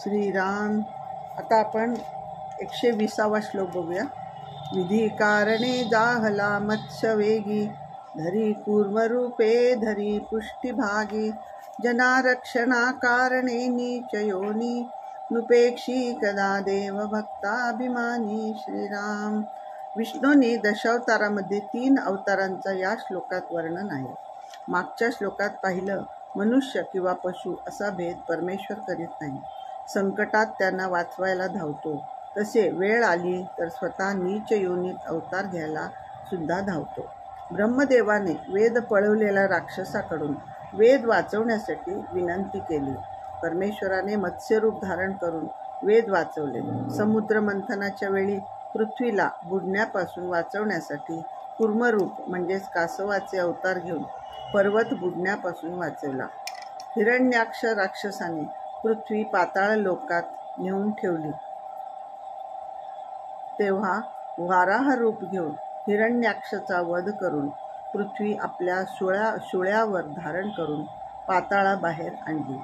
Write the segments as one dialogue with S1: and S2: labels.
S1: श्रीराम. आता आपण 120वा श्लोक बघूया. विधी कारणे जाहला मत्स्यवेगी, धरी कूर्मरूपे धरी पुष्टिभागी, जनारक्षणा कारणे नीच योनी, नुपेक्षी कदा देव भक्ताभिमानी. श्रीराम. विष्णूंनी दशावतारामध्ये 3 अवतारांचा या श्लोकात वर्णन आहे. मागच्या श्लोकात पाहिलं, मनुष्य किंवा पशु असा भेद परमेश्वर करीत नाही. संकटात त्यांना वाचवायला धावतो, तसे वेळ आली तर स्वतः नीच योनीत अवतार घ्यायला सुद्धा धावतो. ब्रह्मदेवाने वेद पळवलेल्या राक्षसाकडून वेद वाचवण्यासाठी विनंती केली. परमेश्वराने मत्स्यरूप धारण करून वेद वाचवले. समुद्र मंथनाच्या वेळी पृथ्वीला बुडण्यापासून वाचवण्यासाठी कूर्मरूप म्हणजेच कासवाचे अवतार घेऊन पर्वत बुडण्यापासून वाचवला. हिरण्याक्ष राक्षसाने पृथ्वी पाताळ लोकात नेऊन ठेवली, तेव्हा वाराह रूप घेऊन हिरण्याक्षचा वध करून पृथ्वी आपल्या सुळ्यावर धारण करून पाताळाबाहेर आणली.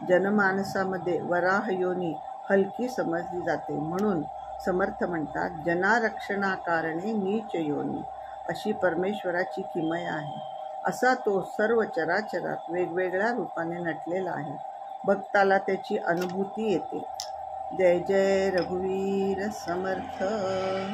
S1: जनमानसामध्ये वराह योनी हलकी समजली जाते, म्हणून समर्थ म्हणतात, जनारक्षणाकारणे नीच योनी. अशी परमेश्वराची किमया आहे. असा तो सर्व चराचरात वेगवेगळ्या रूपाने नटलेला आहे. भक्ताला त्याची अनुभूती येते. जय जय रघुवीर समर्थ.